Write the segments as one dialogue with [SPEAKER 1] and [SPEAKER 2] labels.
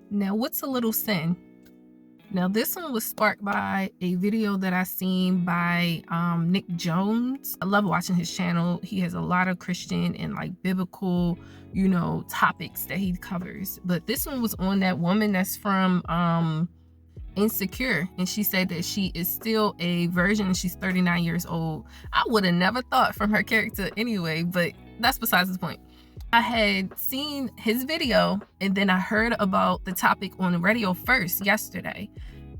[SPEAKER 1] Now, what's a little sin? Now, this one was sparked by a video that I seen by Nick Jones. I love watching his channel. He has a lot of Christian and like biblical, topics that he covers. But this one was on that woman that's from Insecure, and she said that she is still a virgin and she's 39 years old. I would have never thought from her character anyway, but that's besides the point. I had seen his video and then I heard about the topic on the radio first yesterday,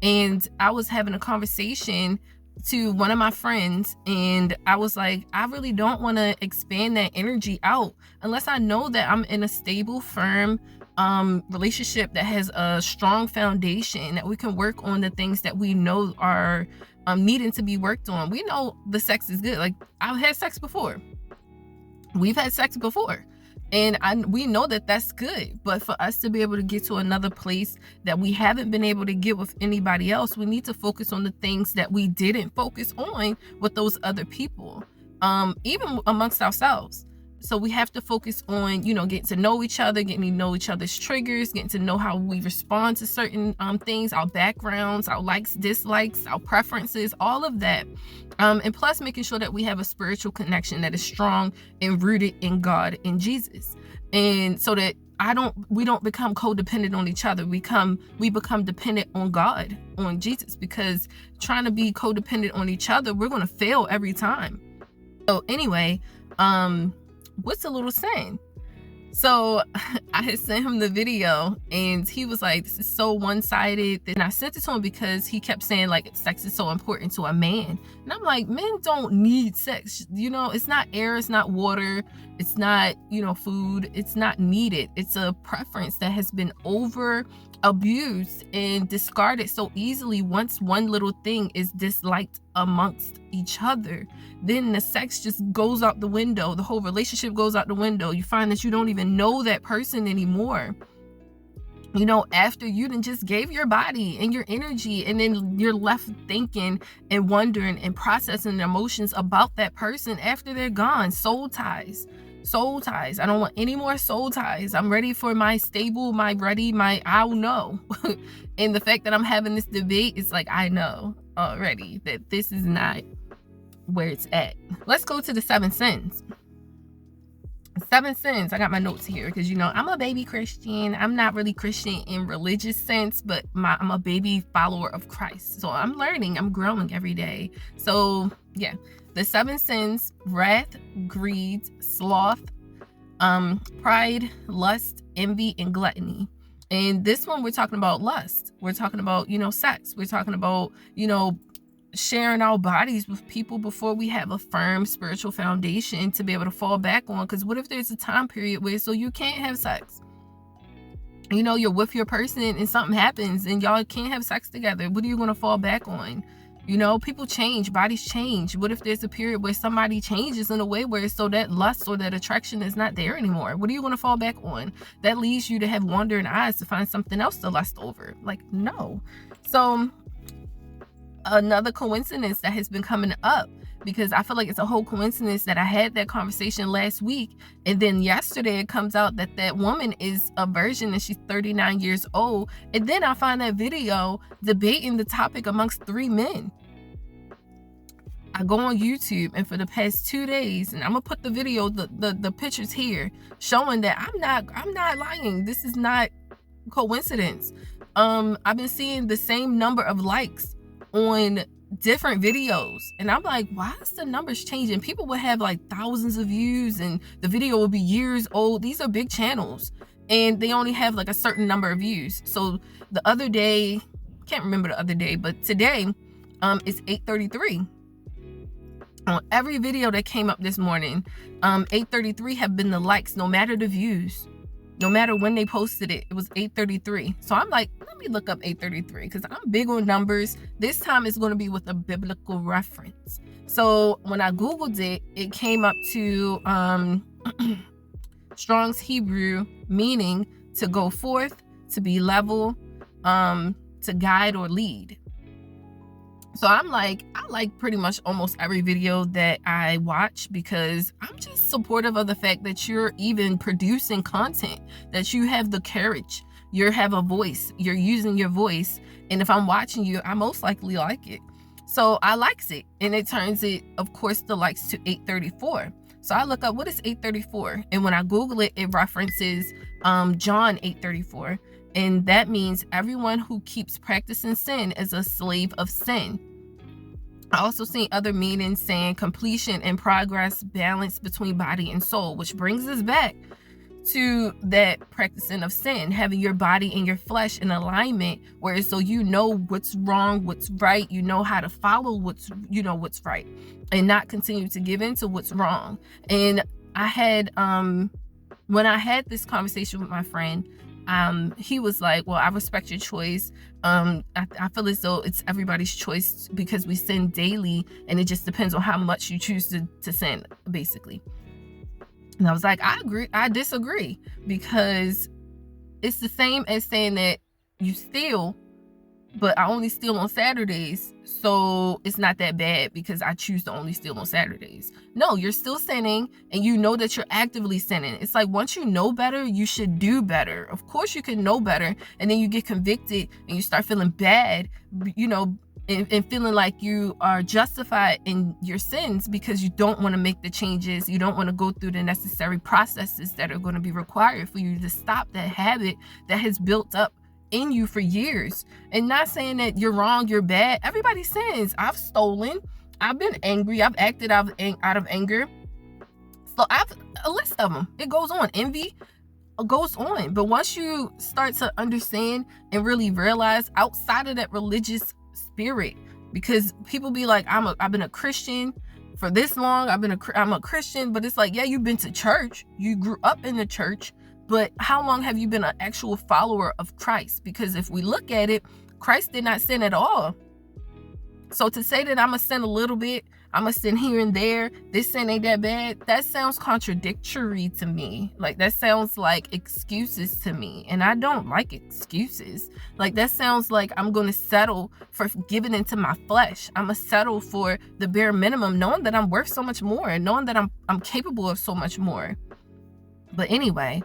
[SPEAKER 1] and I was having a conversation to one of my friends, and I was like, I really don't want to expand that energy out unless I know that I'm in a stable, firm relationship that has a strong foundation, that we can work on the things that we know are needing to be worked on. We know the sex is good. Like, I've had sex before. We've had sex before. And we know that that's good. But for us to be able to get to another place that we haven't been able to get with anybody else, we need to focus on the things that we didn't focus on with those other people, even amongst ourselves. So we have to focus on, getting to know each other, getting to know each other's triggers, getting to know how we respond to certain things, our backgrounds, our likes, dislikes, our preferences, all of that. And plus making sure that we have a spiritual connection that is strong and rooted in God and Jesus. And so that we don't become codependent on each other. We become dependent on God, on Jesus, because trying to be codependent on each other, we're going to fail every time. So anyway, what's a little sin? So I had sent him the video and he was like, this is so one-sided. And I sent it to him because he kept saying like sex is so important to a man. And I'm like, men don't need sex. It's not air, it's not water, it's not, food. It's not needed. It's a preference that has been over abused and discarded so easily. Once one little thing is disliked amongst each other, then the sex just goes out the window. The whole relationship goes out the window. You find that you don't even know that person anymore, after you done just gave your body and your energy, and then you're left thinking and wondering and processing emotions about that person after they're gone. Soul ties. I don't want any more soul ties. I'm ready for my stable, I'll know. And the fact that I'm having this debate is like, I know already that this is not where it's at. Let's go to the 7 sins. 7 sins. I got my notes here because I'm a baby Christian. I'm not really Christian in religious sense, but I'm a baby follower of Christ. So I'm learning, I'm growing every day. So yeah, the 7 sins: wrath, greed, sloth, pride, lust, envy, and gluttony. And this one, we're talking about lust. We're talking about, sex. We're talking about, sharing our bodies with people before we have a firm spiritual foundation to be able to fall back on. Because what if there's a time period where you can't have sex? You're with your person and something happens and y'all can't have sex together. What are you going to fall back on? People change, bodies change. What if there's a period where somebody changes in a way where so that lust or that attraction is not there anymore? What are you going to fall back on? That leads you to have wandering eyes to find something else to lust over. Like, no. So another coincidence that has been coming up, because I feel like it's a whole coincidence that I had that conversation last week, and then yesterday it comes out that woman is a virgin and she's 39 years old, and then I find that video debating the topic amongst 3 men. I go on YouTube, and for the past 2 days, and I'm gonna put the video, the pictures here, showing that I'm not lying. This is not coincidence. I've been seeing the same number of likes on different videos, and I'm like, why is the numbers changing? People would have like thousands of views and the video will be years old. These are big channels and they only have like a certain number of views. So the other day, can't remember the other day, but today it's 8:33 on every video that came up this morning. 8:33 have been the likes, no matter the views. No matter when they posted it, it was 8:33. So I'm like, let me look up 8:33 because I'm big on numbers. This time it's going to be with a biblical reference. So when I Googled it, it came up to Strong's Hebrew, meaning to go forth, to be level, to guide or lead. So I'm like, I like pretty much almost every video that I watch because I'm just supportive of the fact that you're even producing content, that you have the courage You have a voice. You're using your voice. And if I'm watching you, I most likely like it. So I likes it. And it turns it, of course, the likes to 834. So I look up, what is 834? And when I Google it, it references John 834. And that means everyone who keeps practicing sin is a slave of sin. I also seen other meanings saying completion and progress, balance between body and soul, which brings us back to that practicing of sin, having your body and your flesh in alignment, where so you know what's wrong, what's right, you know how to follow what's right, and not continue to give into what's wrong. And I had when I had this conversation with my friend, he was like, well, I respect your choice. I feel as though it's everybody's choice because we sin daily, and it just depends on how much you choose to sin, basically. And I was like, I disagree, because it's the same as saying that you steal, but I only steal on Saturdays, so it's not that bad because I choose to only steal on Saturdays. No, you're still sinning, and you know that you're actively sinning. It's like, once you know better, you should do better. Of course you can know better, and then you get convicted and you start feeling bad, and feeling like you are justified in your sins because you don't want to make the changes. You don't want to go through the necessary processes that are going to be required for you to stop that habit that has built up in you for years. And not saying that you're wrong, you're bad. Everybody sins. I've stolen. I've been angry. I've acted out of anger. So I've a list of them. It goes on. Envy goes on. But once you start to understand and really realize outside of that religious spirit, because people be like, I've been a Christian for this long. I'm a Christian, but it's like, yeah, you've been to church. You grew up in the church. But how long have you been an actual follower of Christ? Because if we look at it, Christ did not sin at all. So to say that I'm going to sin a little bit, I'm going to sin here and there, this sin ain't that bad, that sounds contradictory to me. Like, that sounds like excuses to me. And I don't like excuses. Like, that sounds like I'm going to settle for giving into my flesh. I'm going to settle for the bare minimum, knowing that I'm worth so much more, and knowing that I'm capable of so much more. But anyway,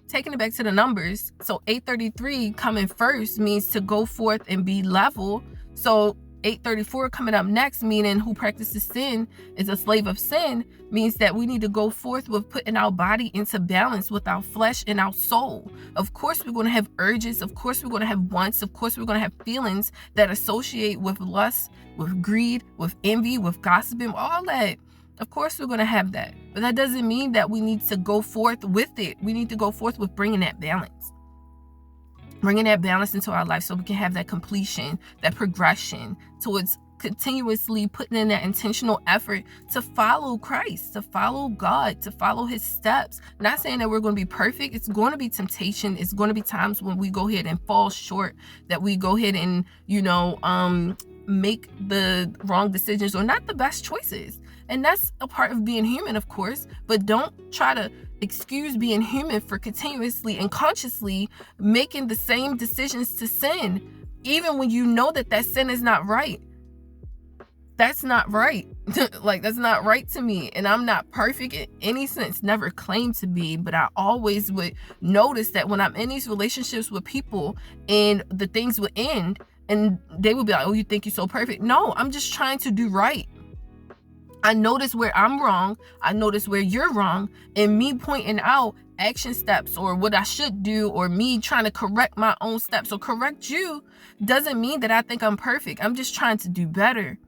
[SPEAKER 1] taking it back to the numbers, so 833 coming first means to go forth and be level. So 834 coming up next, meaning who practices sin is a slave of sin, means that we need to go forth with putting our body into balance with our flesh and our soul. Of course we're going to have urges, of course we're going to have wants, of course we're going to have feelings that associate with lust, with greed, with envy, with gossiping, all that. Of course we're going to have that. But that doesn't mean that we need to go forth with it. We need to go forth with bringing that balance. Bringing that balance into our life so we can have that completion, that progression towards continuously putting in that intentional effort to follow Christ, to follow God, to follow his steps. Not saying that we're going to be perfect. It's going to be temptation. It's going to be times when we go ahead and fall short, that we go ahead and, make the wrong decisions or not the best choices. And that's a part of being human, of course, but don't try to excuse being human for continuously and consciously making the same decisions to sin, even when you know that sin is not right. That's not right. Like, that's not right to me. And I'm not perfect in any sense, never claimed to be, but I always would notice that when I'm in these relationships with people and the things would end and they would be like, oh, you think you're so perfect? No, I'm just trying to do right. I notice where I'm wrong. I notice where you're wrong. And me pointing out action steps or what I should do, or me trying to correct my own steps or correct you, doesn't mean that I think I'm perfect. I'm just trying to do better.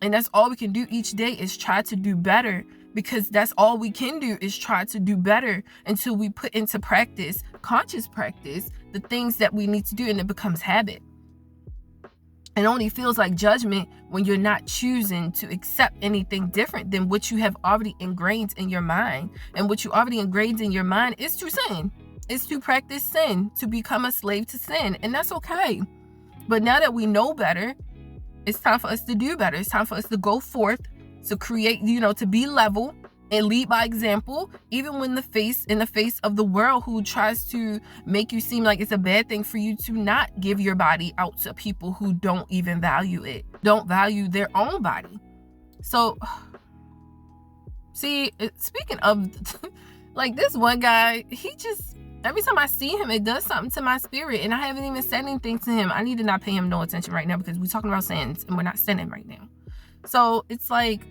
[SPEAKER 1] And that's all we can do each day, is try to do better, because that's all we can do, is try to do better until we put into practice, conscious practice, the things that we need to do, and it becomes habit. It only feels like judgment when you're not choosing to accept anything different than what you have already ingrained in your mind. And what you already ingrained in your mind is to sin. It's to practice sin, to become a slave to sin. And that's okay. But now that we know better, it's time for us to do better. It's time for us to go forth, to create, to be level and lead by example, even when in the face of the world who tries to make you seem like it's a bad thing for you to not give your body out to people who don't even value it, don't value their own body. So, see, speaking of, like, this one guy, he just Every time I see him, it does something to my spirit, and I haven't even said anything to him. I need to not pay him no attention right now because we're talking about sins and we're not sinning right now. So it's like,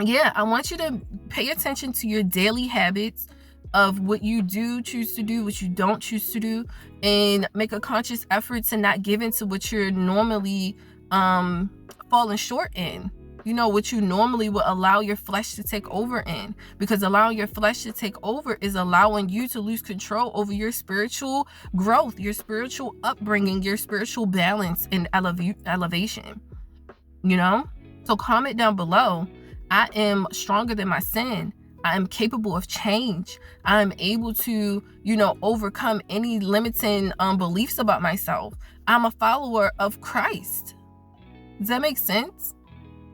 [SPEAKER 1] yeah, I want you to pay attention to your daily habits of what you do choose to do, what you don't choose to do, and make a conscious effort to not give into what you're normally falling short in. You know, what you normally would allow your flesh to take over in, because allowing your flesh to take over is allowing you to lose control over your spiritual growth, your spiritual upbringing, your spiritual balance and elevation, you know? So comment down below, I am stronger than my sin. I am capable of change. I am able to, you know, overcome any limiting beliefs about myself. I'm a follower of Christ. Does that make sense?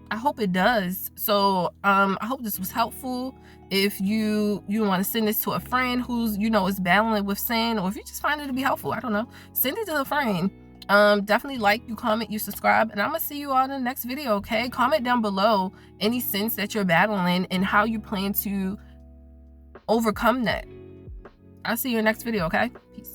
[SPEAKER 1] I hope it does. So I hope this was helpful. If you want to send this to a friend who's, you know, is battling with sin, or if you just find it to be helpful, I don't know, send it to a friend. Definitely like, you comment, you subscribe, and I'm gonna see you all in the next video. Okay, comment down below any sins that you're battling and how you plan to overcome that. I'll see you in the next video. Okay, peace.